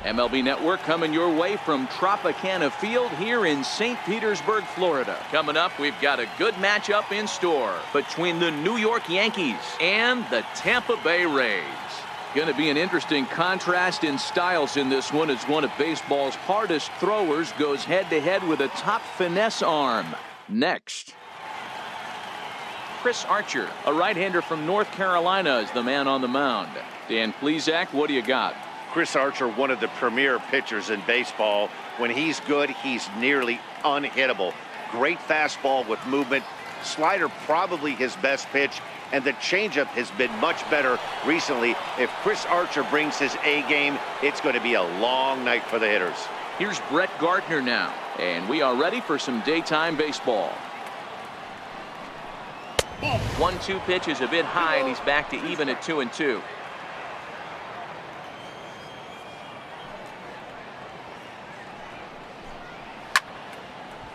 MLB Network coming your way from Tropicana Field here in St. Petersburg, Florida. Coming up, we've got a good matchup in store between the New York Yankees and the Tampa Bay Rays. Going to be an interesting contrast in styles in this one as one of baseball's hardest throwers goes head-to-head with a top finesse arm. Next. Chris Archer, a right-hander from North Carolina, is the man on the mound. Dan Plesac, what do you got? Chris Archer, one of the premier pitchers in baseball. When he's good, he's nearly unhittable. Great fastball with movement. Slider probably his best pitch, and the changeup has been much better recently. If Chris Archer brings his A game, it's going to be a long night for the hitters. Here's Brett Gardner now, and we are ready for some daytime baseball. 1-2 pitch is a bit high, and he's back to even at 2-2.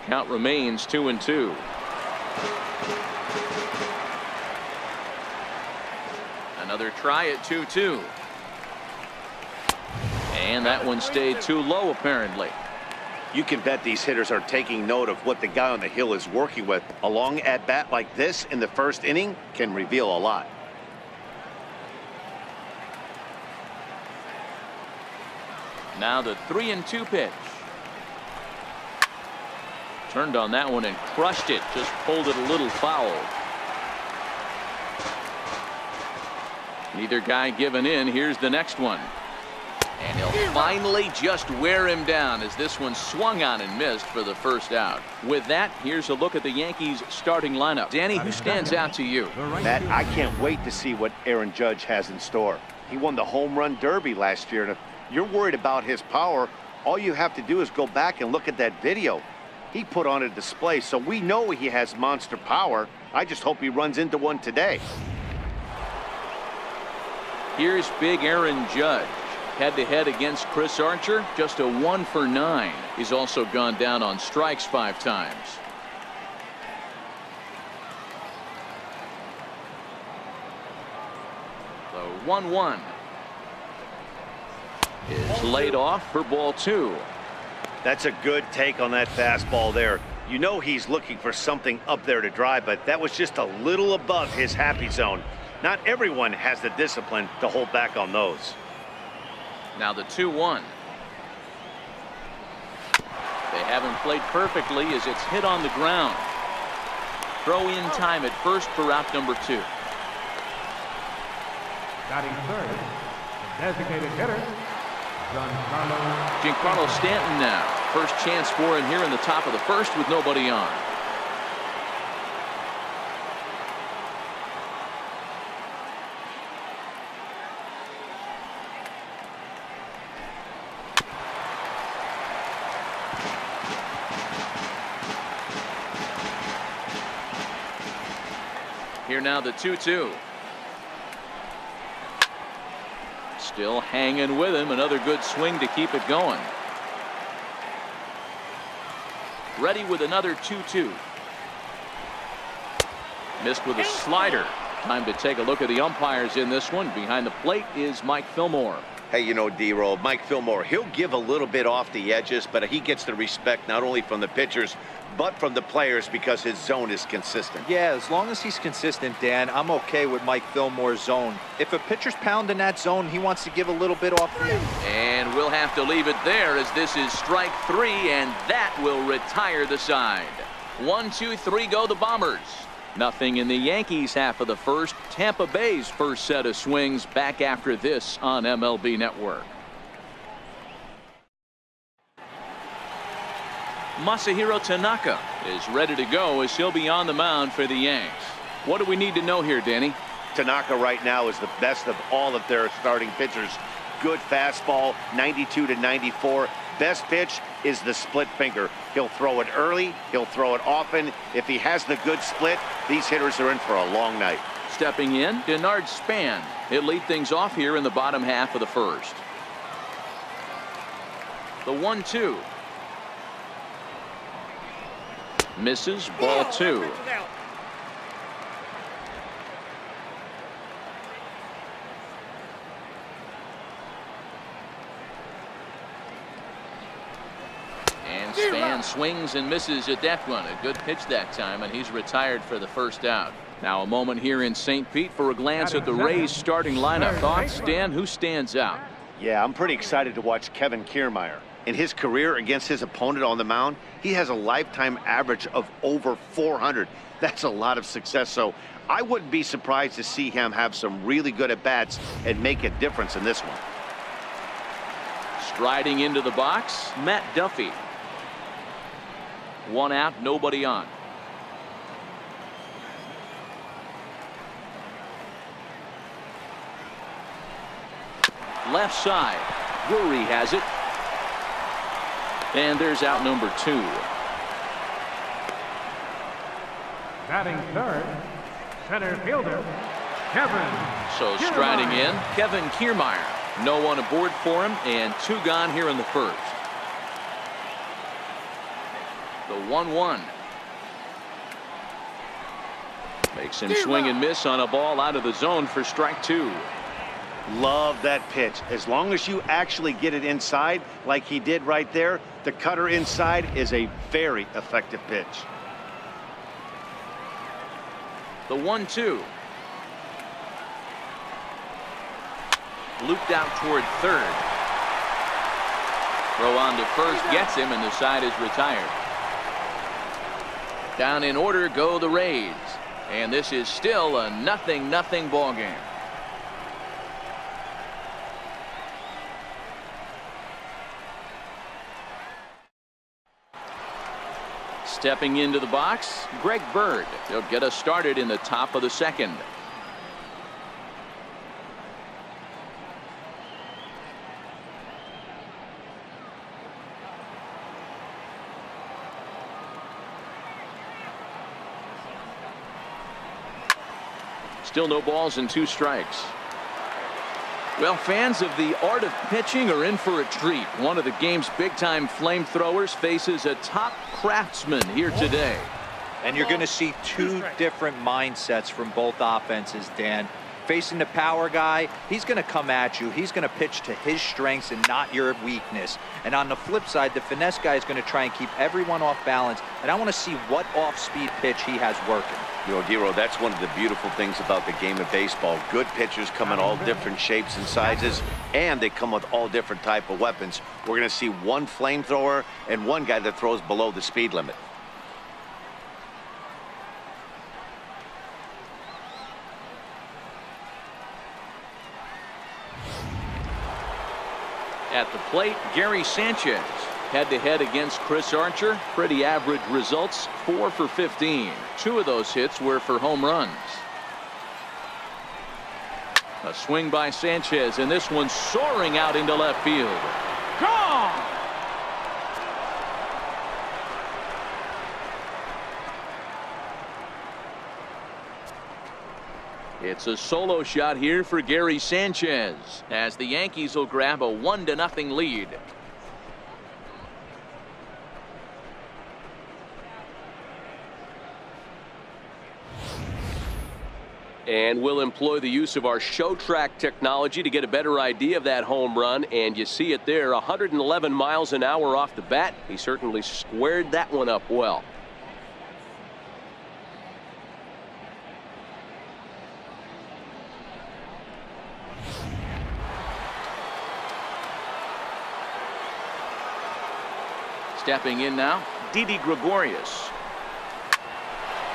Count remains 2-2. Another try at 2-2. And that one stayed too low, apparently. You can bet these hitters are taking note of what the guy on the hill is working with. A long at-bat like this in the first inning can reveal a lot. Now the 3-2 pitch. Turned on that one and crushed it. Just pulled it a little foul. Neither guy giving in. Here's the next one. And he'll finally just wear him down as this one swung on and missed for the first out. With that, here's a look at the Yankees starting lineup. Danny, who stands out to you? Matt, I can't wait to see what Aaron Judge has in store. He won the home run derby last year, and if you're worried about his power, all you have to do is go back and look at that video. He put on a display, so we know he has monster power. I just hope he runs into one today. Here's big Aaron Judge. Head-to-head against Chris Archer, just a 1 for 9. He's also gone down on strikes 5 times. The 1-1 is laid off for ball 2. That's a good take on that fastball there. You know he's looking for something up there to drive, but that was just a little above his happy zone. Not everyone has the discipline to hold back on those. Now the 2-1. They haven't played perfectly as it's hit on the ground. Throw in time at first for out number 2. Batting third, the designated hitter, Giancarlo Stanton now. First chance for him here in the top of the first with nobody on. Here now the 2-2. Still hanging with him. Another good swing to keep it going. Ready with another 2-2. Missed with a slider. Time to take a look at the umpires in this one. Behind the plate is Mike Fillmore. Hey, you know, D-Roll, Mike Fillmore, he'll give a little bit off the edges, but he gets the respect not only from the pitchers, but from the players because his zone is consistent. Yeah, as long as he's consistent, Dan, I'm okay with Mike Fillmore's zone. If a pitcher's pounding that zone, he wants to give a little bit off the edge. And we'll have to leave it there as this is strike 3, and that will retire the side. 1, 2, 3 go the Bombers. Nothing in the Yankees half of the first. Tampa Bay's first set of swings back after this on MLB Network. Masahiro Tanaka is ready to go as he'll be on the mound for the Yanks. What do we need to know here, Danny? Tanaka right now is the best of all of their starting pitchers. Good fastball, 92 to 94. Best pitch is the split finger. He'll throw it early. He'll throw it often. If he has the good split, these hitters are in for a long night. Stepping in, Denard Span. He'll lead things off here in the bottom half of the first. The 1-2. Misses, ball 2. Span swings and misses at that one. A good pitch that time, and he's retired for the first out. Now a moment here in St. Pete for a glance at the Rays starting lineup. Thoughts, Dan? Who stands out? Yeah, I'm pretty excited to watch Kevin Kiermaier. In his career against his opponent on the mound, he has a lifetime average of over 400. That's a lot of success, so I wouldn't be surprised to see him have some really good at-bats and make a difference in this one. Striding into the box, Matt Duffy. One out, nobody on. Left side, Drury has it. And there's out number 2. Batting third, center fielder, Kevin. So striding in, Kevin Kiermaier. No one aboard for him, and 2 gone here in the first. The 1-1. Makes him swing and miss on a ball out of the zone for strike 2. Love that pitch. As long as you actually get it inside like he did right there, the cutter inside is a very effective pitch. The 1-2. Looped out toward third. Throw on to first gets him, and the side is retired. Down in order go the Rays. And this is still a 0-0 ball game. Stepping into the box, Greg Bird. He'll get us started in the top of the second. Still no balls and 2 strikes. Well, fans of the art of pitching are in for a treat. One of the game's big-time flamethrowers faces a top craftsman here today. And you're going to see 2 different mindsets from both offenses, Dan. Facing the power guy, he's going to come at you. He's going to pitch to his strengths and not your weakness. And on the flip side, the finesse guy is going to try and keep everyone off balance. And I want to see what off-speed pitch he has working. You know, Dero, that's one of the beautiful things about the game of baseball. Good pitchers come in all different shapes and sizes, and they come with all different type of weapons. We're going to see one flamethrower and one guy that throws below the speed limit. At the plate, Gary Sanchez. Head-to-head against Chris Archer. Pretty average results, 4 for 15. 2 of those hits were for home runs. A swing by Sanchez, and this one soaring out into left field. Gone! It's a solo shot here for Gary Sanchez, as the Yankees will grab a 1-0 lead. And we'll employ the use of our show track technology to get a better idea of that home run. And you see it there, 111 miles an hour off the bat. He certainly squared that one up well. Stepping in now, Didi Gregorius.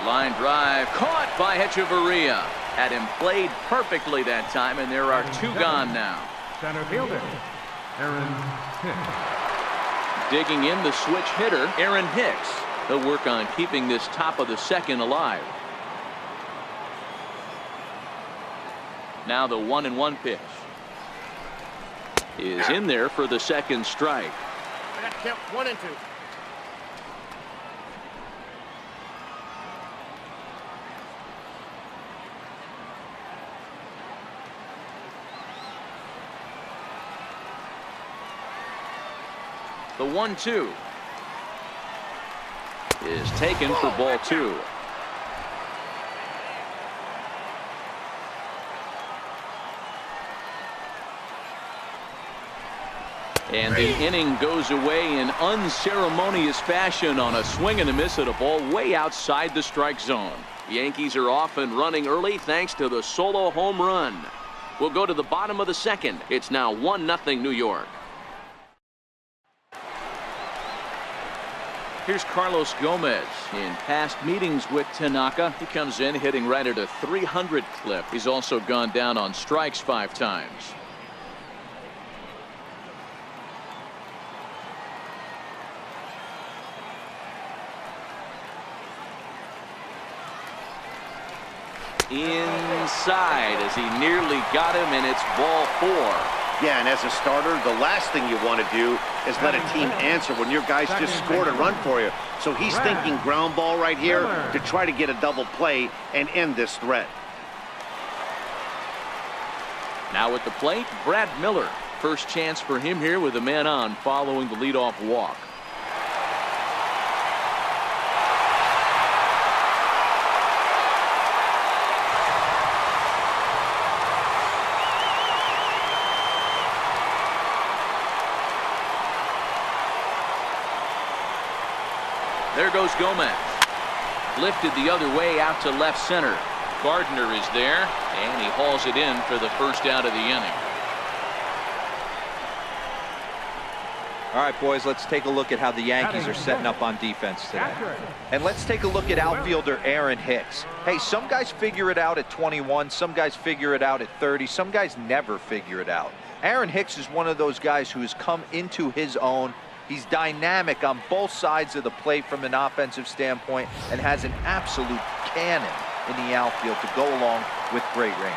Line drive caught by Hechavarria. Had him played perfectly that time, and there are 2 gone now. Center fielder, Aaron Hicks. Digging in the switch hitter, Aaron Hicks. He'll work on keeping this top of the second alive. Now the 1-1 pitch is in there for the second strike. I got to count 1 and 2. The 1-2 is taken for ball 2. And the inning goes away in unceremonious fashion on a swing and a miss at a ball way outside the strike zone. Yankees are off and running early thanks to the solo home run. We'll go to the bottom of the second. It's now 1-0 New York. Here's Carlos Gomez. In past meetings with Tanaka, he comes in hitting right at a 300 clip. He's also gone down on strikes 5 times. Inside as he nearly got him, and it's ball 4. Yeah, and as a starter, the last thing you want to do is let a team answer when your guys just scored a run for you. So he's thinking ground ball right here to try to get a double play and end this threat. Now at the plate, Brad Miller. First chance for him here with a man on following the leadoff walk. There goes Gomez. Lifted the other way out to left center. Gardner is there, and he hauls it in for the first out of the inning. All right, boys, let's take a look at how the Yankees are setting up on defense today. And let's take a look at outfielder Aaron Hicks. Hey, some guys figure it out at 21, some guys figure it out at 30, some guys never figure it out. Aaron Hicks is one of those guys who has come into his own. He's dynamic on both sides of the plate from an offensive standpoint and has an absolute cannon in the outfield to go along with great range.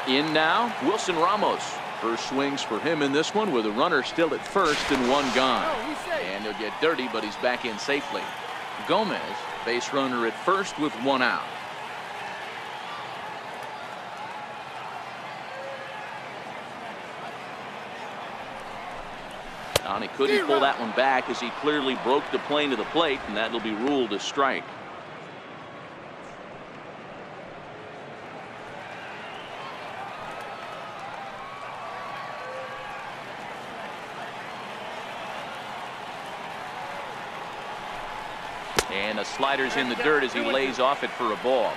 In now, Wilson Ramos. First swings for him in this one with a runner still at first and 1 gone. And he'll get dirty, but he's back in safely. Gomez, base runner at first with 1 out. And he couldn't pull that one back as he clearly broke the plane to the plate, and that'll be ruled a strike. And a slider's in the dirt as he lays off it for a ball.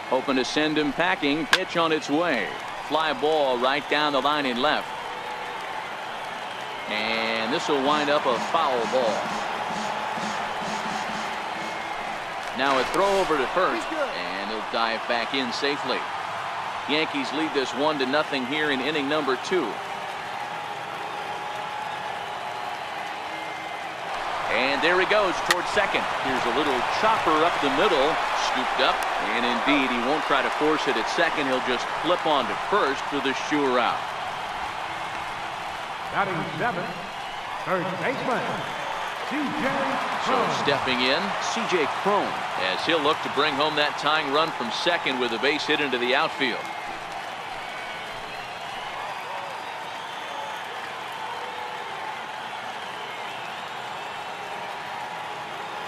Hoping to send him packing. Pitch on its way. Fly ball right down the line in left. And this will wind up a foul ball. Now a throw over to first, and he'll dive back in safely. Yankees lead this 1-0 here in inning number 2. And there he goes towards second. Here's a little chopper up the middle, scooped up, and indeed he won't try to force it at second. He'll just flip on to first for the sure out. Batting 7, third baseman, C.J. So stepping in, C.J. Cron, as he'll look to bring home that tying run from second with a base hit into the outfield.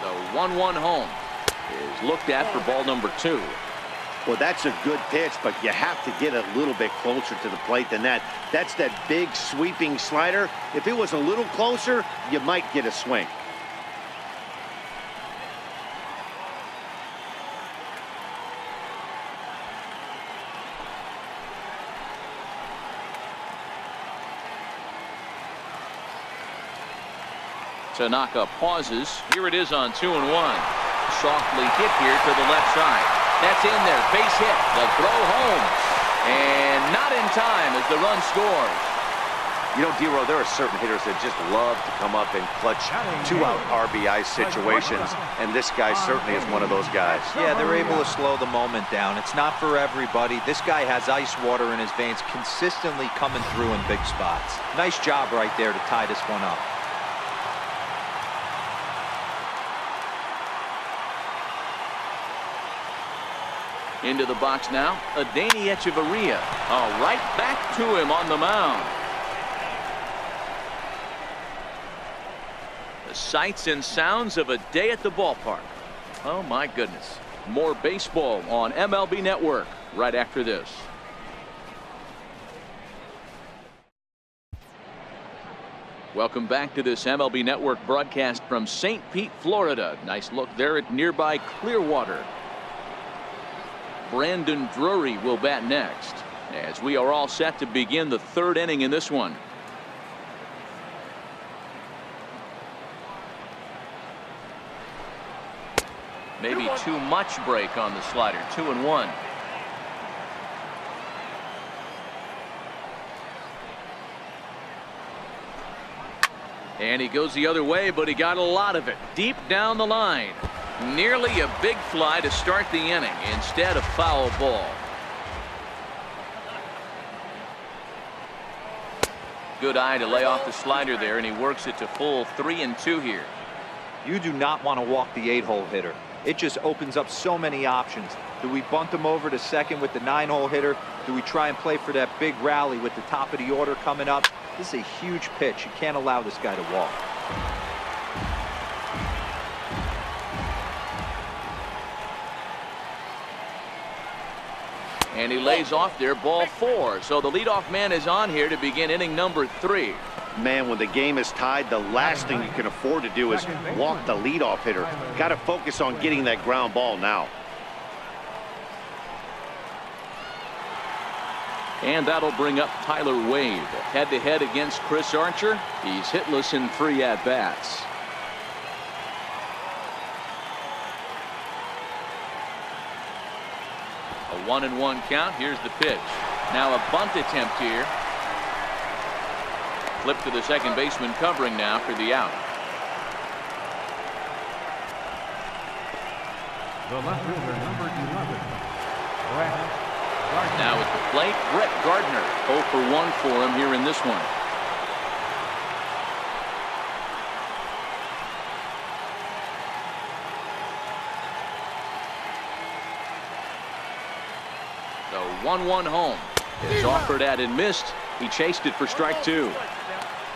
The 1-1 home is looked at for ball number 2. Well, that's a good pitch, but you have to get a little bit closer to the plate than that. That's that big sweeping slider. If it was a little closer, you might get a swing. Tanaka pauses. Here it is on 2-1. Softly hit here to the left side. That's in there. Base hit. The throw home. And not in time as the run scores. You know, D-Row, there are certain hitters that just love to come up and clutch 2-out RBI situations, and this guy certainly is one of those guys. Yeah, they're able to slow the moment down. It's not for everybody. This guy has ice water in his veins, consistently coming through in big spots. Nice job right there to tie this one up. Into the box now, Adeiny Echeverria. Right back to him on the mound. The sights and sounds of a day at the ballpark. Oh, my goodness. More baseball on MLB Network right after this. Welcome back to this MLB Network broadcast from St. Pete, Florida. Nice look there at nearby Clearwater. Brandon Drury will bat next, as we are all set to begin the third inning in this one. Maybe too much break on the slider. 2-1. And he goes the other way, but he got a lot of it deep down the line. Nearly a big fly to start the inning. Instead, a foul ball. Good eye to lay off the slider there, and he works it to full 3-2 here. You do not want to walk the 8-hole hitter. It just opens up so many options. Do we bunt him over to second with the 9-hole hitter? Do we try and play for that big rally with the top of the order coming up? This is a huge pitch. You can't allow this guy to walk. And he lays off there, ball 4. So the leadoff man is on here to begin inning number 3. Man, when the game is tied, the last thing you can afford to do is walk the leadoff hitter. Got to focus on getting that ground ball now. And that'll bring up Tyler Wade. Head-to-head against Chris Archer. He's hitless in 3 at-bats. A 1-1 count. Here's the pitch. Now a bunt attempt here. Flip to the second baseman covering now for the out. The left fielder, number 11, Brett Gardner. Now at the plate, Brett Gardner. 0 for 1 for him here in this one. The 1-1 home is offered at and missed. He chased it for strike 2.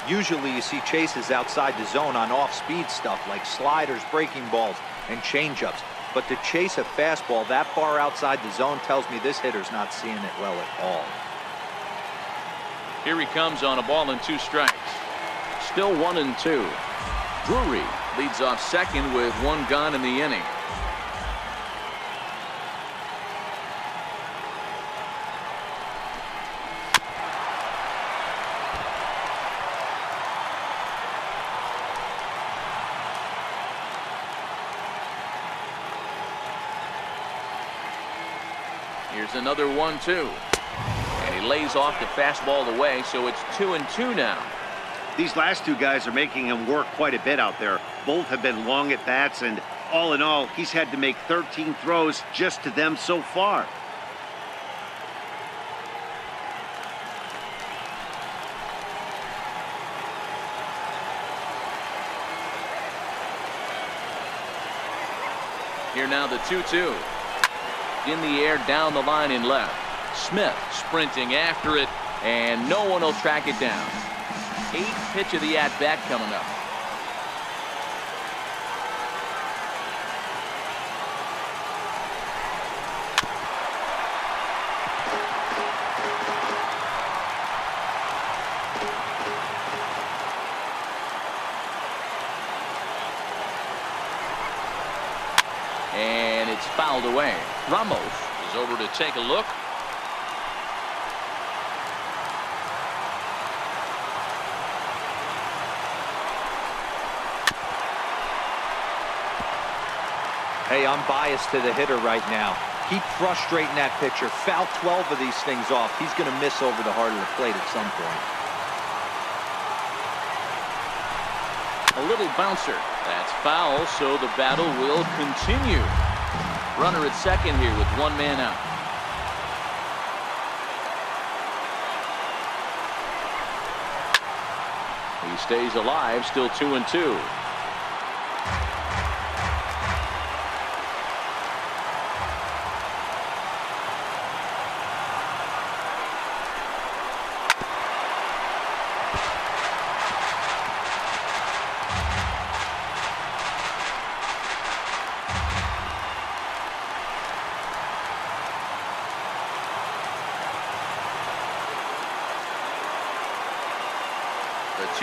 Usually you see chases outside the zone on off-speed stuff like sliders, breaking balls, and changeups. But to chase a fastball that far outside the zone tells me this hitter's not seeing it well at all. Here he comes on a ball and 2 strikes. Still 1-2. Drury leads off second with 1 gone in the inning. Here's another 1-2. And he lays off the fastball away, so it's 2-2 now. These last 2 guys are making him work quite a bit out there. Both have been long at bats, and all in all, he's had to make 13 throws just to them so far. Here now the 2-2. In the air down the line in left. Smith sprinting after it, and no one will track it down. 8th pitch of the at-bat coming up. And it's fouled away. Ramos is over to take a look. Hey, I'm biased to the hitter right now. Keep frustrating that pitcher. Foul 12 of these things off. He's going to miss over the heart of the plate at some point. A little bouncer. That's foul, so the battle will continue. Runner at second here with 1 man out. He stays alive, still 2-2.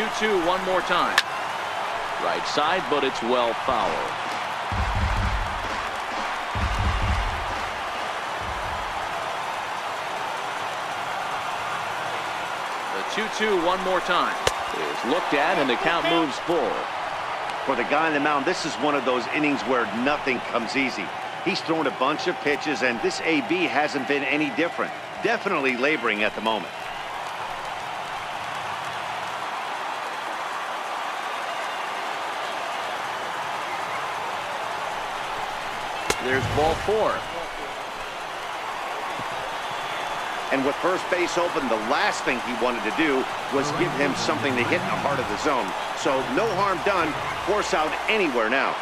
2-2 one more time. Right side, but it's well fouled. The 2-2 one more time is looked at, and the count moves full. For the guy on the mound, this is one of those innings where nothing comes easy. He's thrown a bunch of pitches, and this AB hasn't been any different. Definitely laboring at the moment. There's ball 4. And with first base open, the last thing he wanted to do was give him something to hit in the heart of the zone. So no harm done. Force out anywhere now.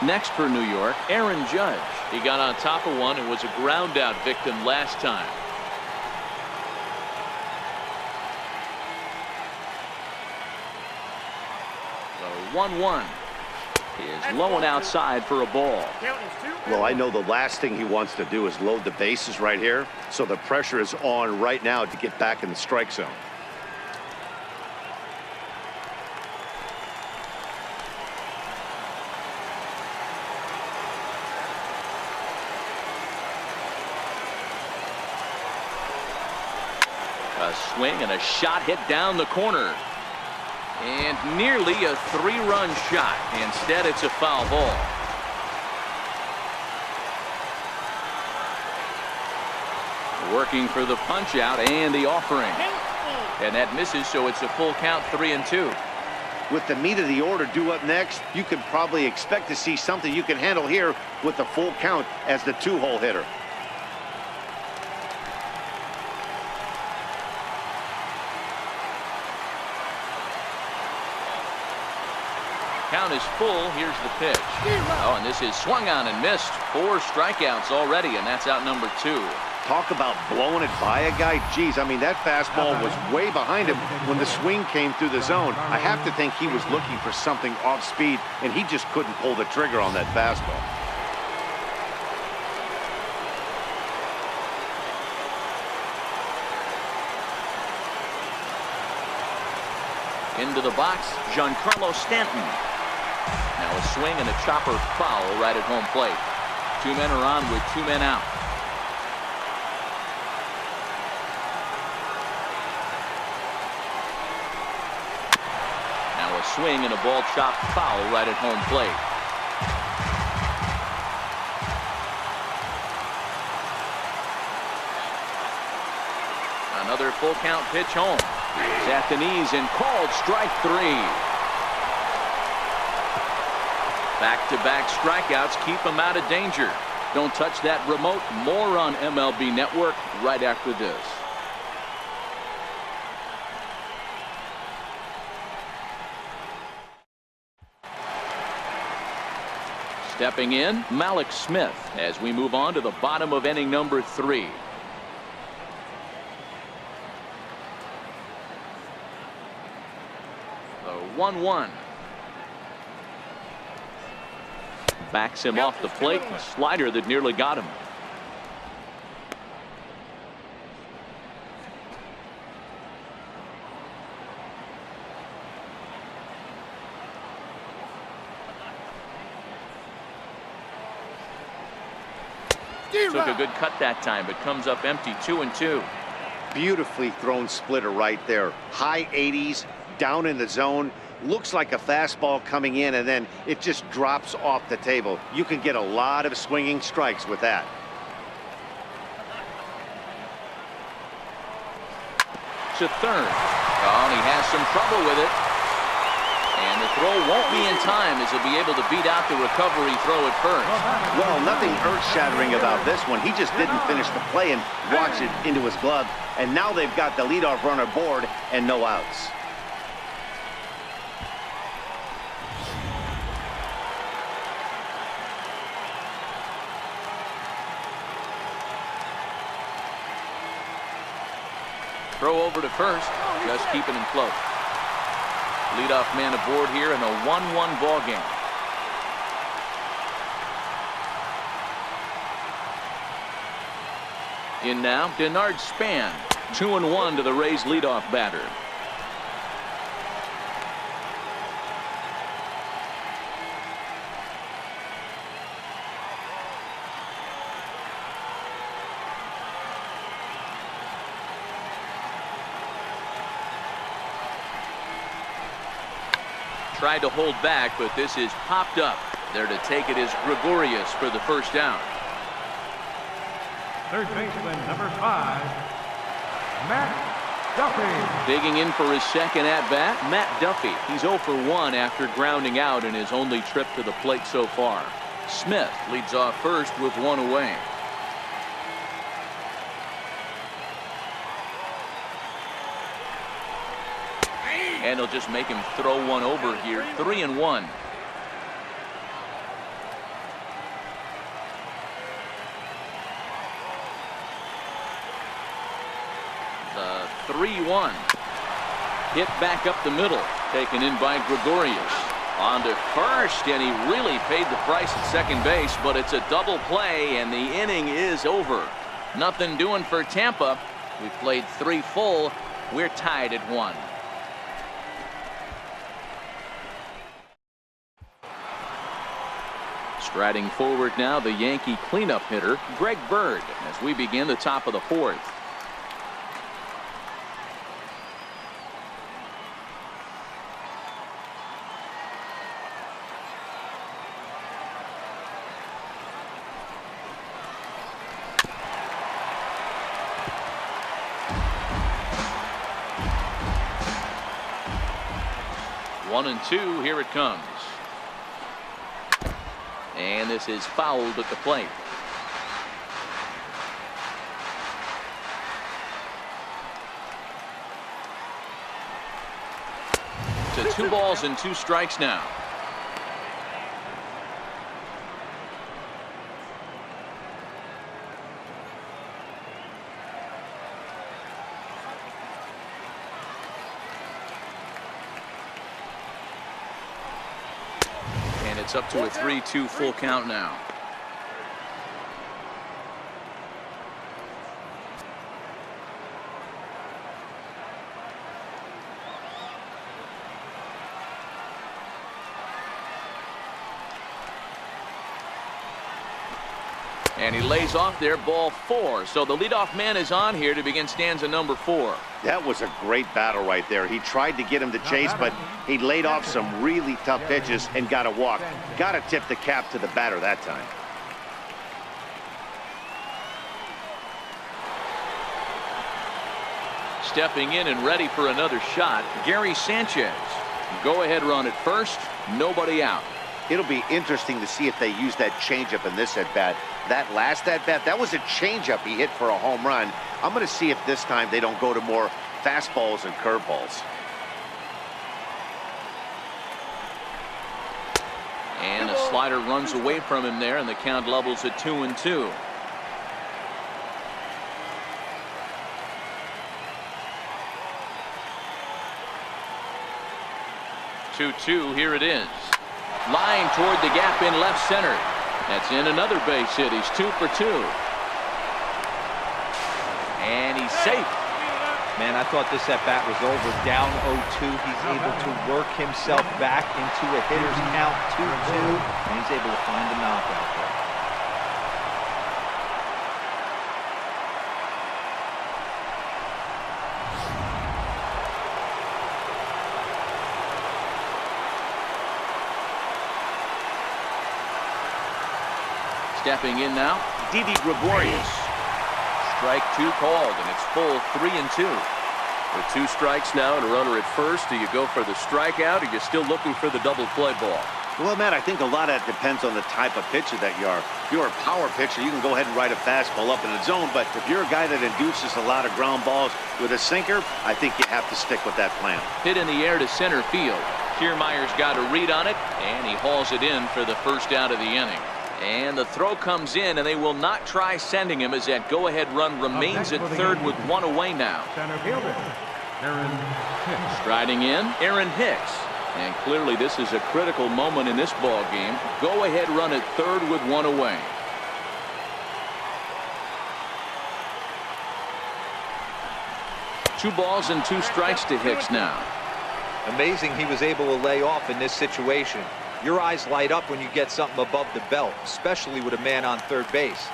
Next for New York, Aaron Judge. He got on top of one and was a ground out victim last time. The 1-1 is low and outside for a ball. Well, I know the last thing he wants to do is load the bases right here. So the pressure is on right now to get back in the strike zone. A swing and a shot hit down the corner. And nearly a 3-run shot. Instead, it's a foul ball. Working for the punch out and the offering. And that misses, so it's a full count, 3-2. With the meat of the order due up next, you could probably expect to see something you can handle here with the full count as the 2-hole hitter. Count is full. Here's the pitch. Oh, and this is swung on and missed. 4 strikeouts already, and that's out number 2. Talk about blowing it by a guy. Geez, I mean, that fastball was way behind him when the swing came through the zone. I have to think he was looking for something off speed, and he just couldn't pull the trigger on that fastball. Into the box, Giancarlo Stanton. Now a swing and a chopper foul right at home plate. 2 men are on with 2 men out. Now a swing and a ball chopped foul right at home plate. Another full count pitch home. He's at the knees and called strike 3. Back-to-back strikeouts keep him out of danger. Don't touch that remote. More on MLB Network right after this. Stepping in, Malik Smith as we move on to the bottom of inning number 3. The 1-1. Backs him off the plate. A slider that nearly got him. Took a good cut that time, but comes up empty. 2-2. Beautifully thrown splitter right there. High 80s, down in the zone. Looks like a fastball coming in, and then it just drops off the table. You can get a lot of swinging strikes with that. To third. Oh, and he has some trouble with it. And the throw won't be in time as he'll be able to beat out the recovery throw at first. Well, nothing earth-shattering about this one. He just didn't finish the play and watch it into his glove. And now they've got the leadoff runner board and no outs. Throw over to first, just keeping him close. Leadoff man aboard here in a 1-1 ball game. In now, Denard Span, 2-1 to the Rays leadoff batter. tried to hold back, but this is popped up. There to take it is Gregorius for the first down. Third baseman, number 5, Matt Duffy. Digging in for his second at-bat, Matt Duffy. He's 0 for 1 after grounding out in his only trip to the plate so far. Smith leads off first with 1 away. And he'll just make him throw one over here. 3-1. The 3-1. Hit back up the middle. Taken in by Gregorius. On to first, and he really paid the price at second base, but it's a double play, and the inning is over. Nothing doing for Tampa. We played 3 full. We're tied at 1. Striding forward now, the Yankee cleanup hitter, Greg Bird, as we begin the top of the 4th. One and 2, here it comes. And this is fouled at the plate. To 2 balls and 2 strikes now. It's up to a 3-2 full count now. And he lays off there, ball 4. So the leadoff man is on here to begin stanza number 4. That was a great battle right there. He tried to get him to chase, but he laid off some really tough pitches and got a walk. Got to tip the cap to the batter that time. Stepping in and ready for another shot, Gary Sanchez. Go ahead run at first, nobody out. It'll be interesting to see if they use that changeup in this at-bat. That last at-bat, that was a changeup he hit for a home run. I'm going to see if this time they don't go to more fastballs and curveballs. And a slider runs away from him there, and the count levels at 2-2. Here it is. Line toward the gap in left center. That's in another base hit. He's 2 for 2. And he's safe. Man, I thought this at bat was over. Down 0-2. He's able to work himself back into a hitter's count 2-2, and he's able to find the knockout there. Stepping in now, Didi Gregorius. Strike 2 called, and it's full 3-2. With 2 strikes now and a runner at first, do you go for the strikeout, or are you still looking for the double play ball? Well, Matt, I think a lot of that depends on the type of pitcher that you are. If you're a power pitcher, you can go ahead and ride a fastball up in the zone, but if you're a guy that induces a lot of ground balls with a sinker, I think you have to stick with that plan. Hit in the air to center field. Kiermaier's got a read on it, and he hauls it in for the first out of the inning. And the throw comes in, and they will not try sending him as that go-ahead run remains at third with 1 away now. Center fielder, Aaron Hicks. Striding in, Aaron Hicks. And clearly this is a critical moment in this ball game. Go-ahead run at third with 1 away. Two balls and 2 strikes to Hicks now. Amazing he was able to lay off in this situation. Your eyes light up when you get something above the belt, especially with a man on third base.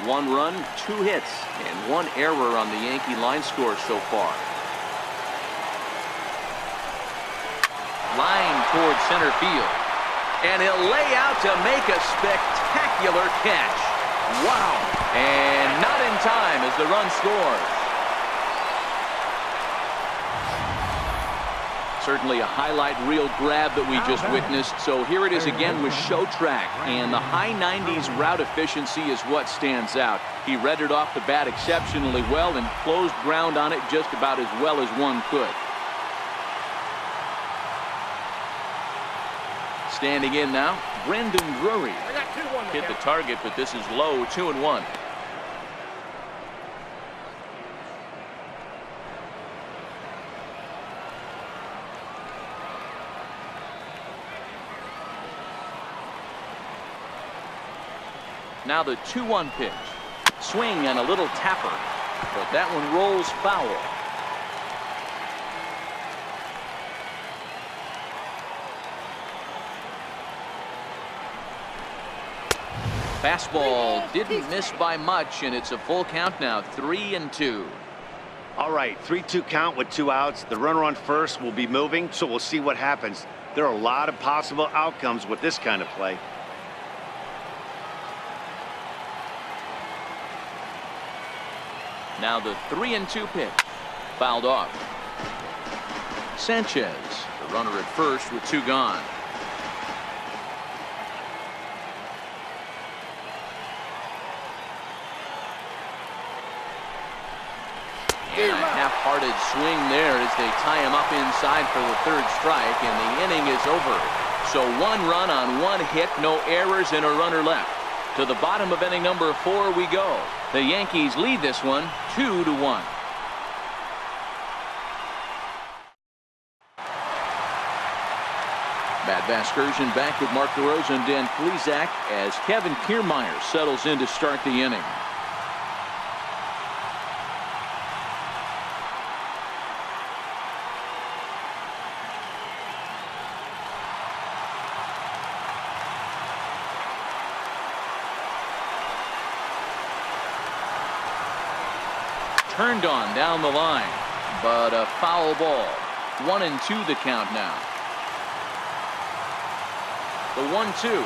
1 run, 2 hits, and 1 error on the Yankee line score so far. Line towards center field. And he'll lay out to make a spectacular catch. Wow. And not in time as the run scores. Certainly a highlight reel grab that we just witnessed. So here it is again with Show Track. And the high 90s route efficiency is what stands out. He read it off the bat exceptionally well and closed ground on it just about as well as one could. Standing in now, Brendan Drury. Hit the target, but this is low, 2-1. Now the 2-1 pitch. Swing and a little tapper, but that one rolls foul. Fastball didn't miss by much, and it's a full count now, 3-2. All right, 3-2 count with 2 outs. The runner on first will be moving, so we'll see what happens. There are a lot of possible outcomes with this kind of play. Now the 3-2 pitch. Fouled off. Sanchez, the runner at first with 2 gone. And a half-hearted swing there as they tie him up inside for the 3rd strike, and the inning is over. So 1 run on 1 hit, no errors, and a runner left. To the bottom of inning number 4 we go. The Yankees lead this one 2-1. Matt Vasgersian back with Mark DeRosa and Dan Plesac as Kevin Kiermaier settles in to start the inning. Turned on down the line, but a foul ball. 1-2 the count now. The 1-2.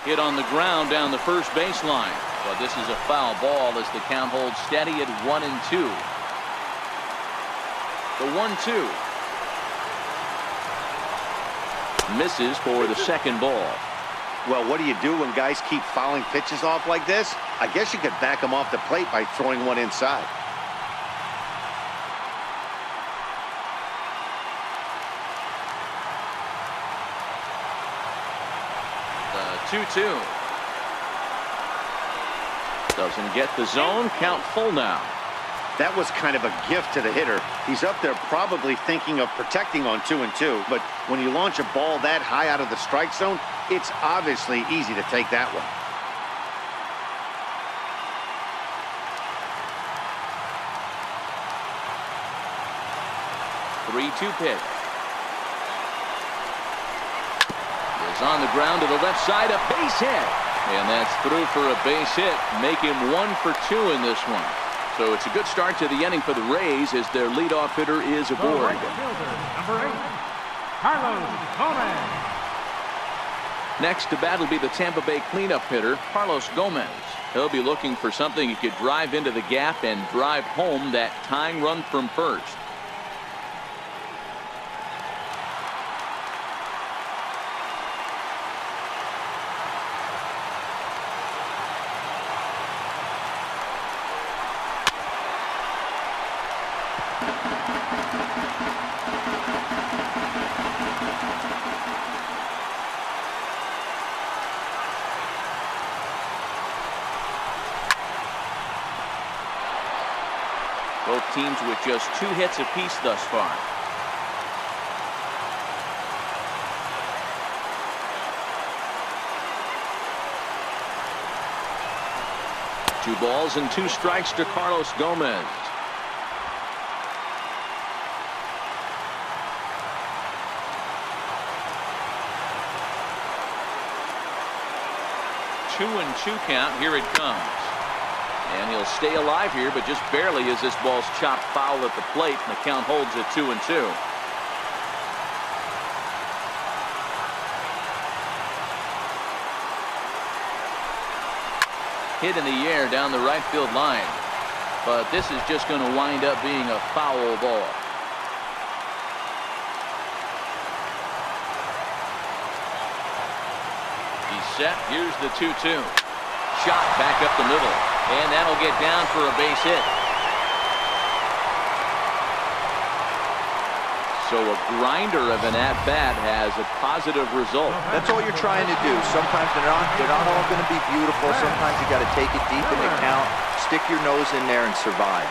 Hit on the ground down the first baseline, but this is a foul ball as the count holds steady at 1-2. The 1-2. Misses for the second ball. Well, what do you do when guys keep fouling pitches off like this? I guess you could back them off the plate by throwing one inside. The 2-2. Doesn't get the zone. Count full now. That was kind of a gift to the hitter. He's up there probably thinking of protecting on 2-2, but when you launch a ball that high out of the strike zone, it's obviously easy to take that one. The 3-2 pitch. Is on the ground to the left side, a base hit. And that's through for a base hit. Make him 1 for 2 in this one. So it's a good start to the inning for the Rays as their leadoff hitter is aboard. Number 8, Carlos Gomez. Next to bat will be the Tampa Bay cleanup hitter, Carlos Gomez. He'll be looking for something he could drive into the gap and drive home that tying run from first. Both teams with just 2 hits apiece thus far. Two balls and 2 strikes to Carlos Gomez. Two and 2 count. Here it comes. And he'll stay alive here, but just barely as this ball's chopped foul at the plate, and the count holds at 2-2. hit in the air down the right field line. But this is just going to wind up being a foul ball. He's set. Here's the 2-2. Shot back up the middle. And that'll get down for a base hit. So a grinder of an at-bat has a positive result. That's all you're trying to do. Sometimes they're not all going to be beautiful. Sometimes you got to take it deep in the count, stick your nose in there, and survive.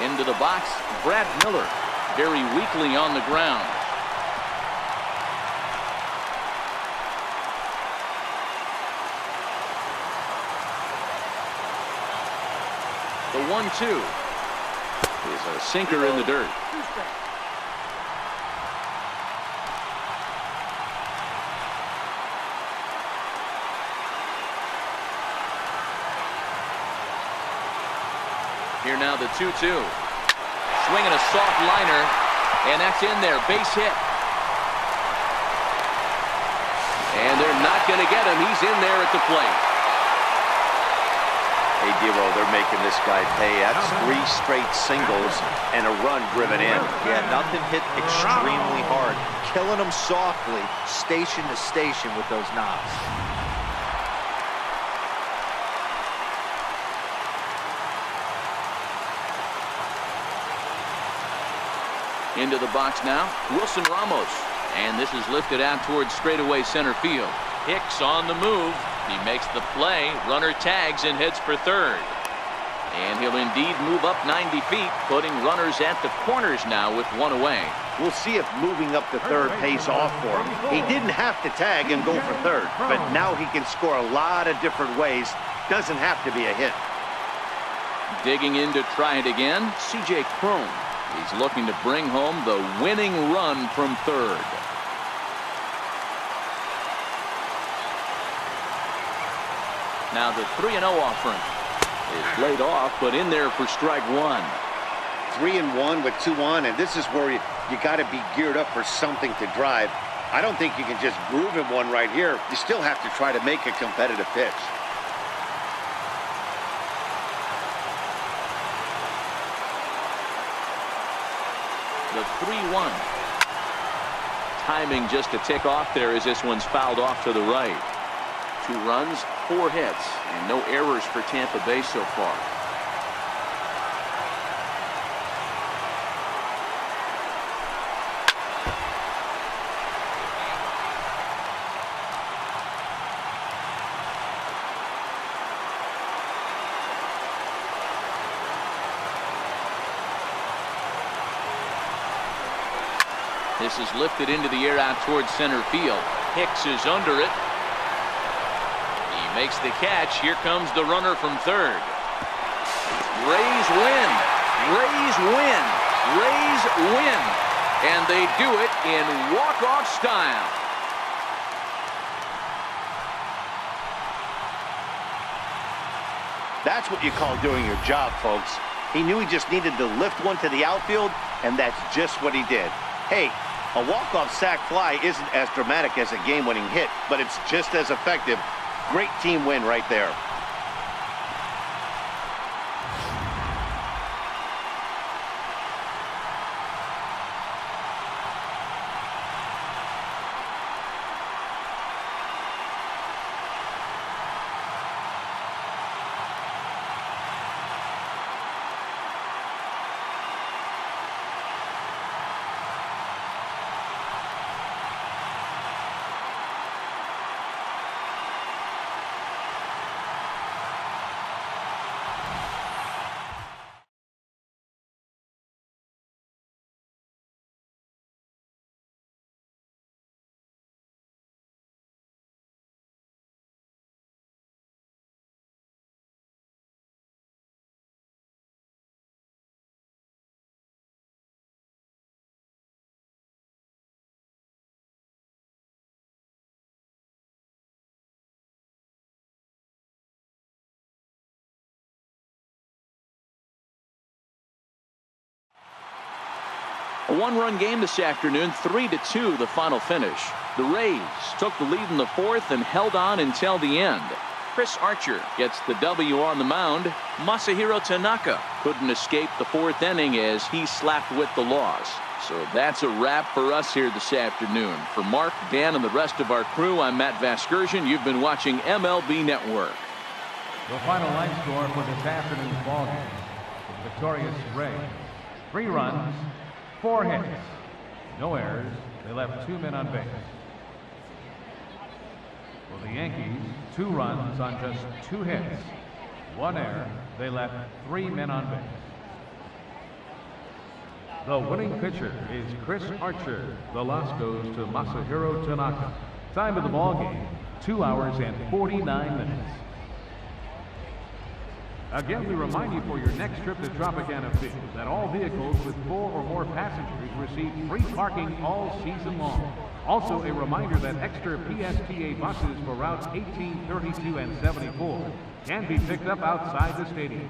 Into the box, Brad Miller, very weakly on the ground. The 1-2 is a sinker in the dirt. Here now the 2-2. Swinging a soft liner, and that's in there. Base hit. And they're not going to get him. He's in there at the plate. Hey, Dero, they're making this guy pay. That's 3 straight singles and a run driven in. Yeah, nothing hit extremely hard. Killing them softly, station to station with those knocks. Into the box now, Wilson Ramos. And this is lifted out towards straightaway center field. Hicks on the move. He makes the play. Runner tags and heads for third. And he'll indeed move up 90 feet, putting runners at the corners now with 1 away. We'll see if moving up to third pays off for him. He didn't have to tag and go for third, but now he can score a lot of different ways. Doesn't have to be a hit. Digging in to try it again, C.J. Cron. He's looking to bring home the winning run from third. Now the 3-0 offering is laid off, but in there for strike 1. 3-1 with 2 on, and this is where you got to be geared up for something to drive. I don't think you can just groove in one right here. You still have to try to make a competitive pitch. The 3-1. Timing just to tick off there as this one's fouled off to the right. 2 runs, 4 hits, and no errors for Tampa Bay so far. This is lifted into the air out towards center field. Hicks is under it. He makes the catch. Here comes the runner from third. Rays win. Rays win. Rays win. And they do it in walk-off style. That's what you call doing your job, folks. He knew he just needed to lift one to the outfield, and that's just what he did. Hey, a walk-off sac fly isn't as dramatic as a game-winning hit, but it's just as effective. Great team win right there. A one-run game this afternoon, 3-2 the final finish. The Rays took the lead in the fourth and held on until the end. Chris Archer gets the W on the mound. Masahiro Tanaka couldn't escape the fourth inning as he slapped with the loss. So that's a wrap for us here this afternoon. For Mark, Dan, and the rest of our crew, I'm Matt Vasgersian. You've been watching MLB Network. The final line score for this afternoon's ballgame. The victorious Rays. 3 runs, 4 hits, no errors. They left 2 men on base. For the Yankees, 2 runs on just 2 hits, 1 error. They left 3 men on base. The winning pitcher is Chris Archer. The loss goes to Masahiro Tanaka. Time of the ball game, 2 hours and 49 minutes. Again, we remind you for your next trip to Tropicana Field that all vehicles with 4 or more passengers receive free parking all season long. Also, a reminder that extra PSTA buses for routes 18, 32, and 74 can be picked up outside the stadium.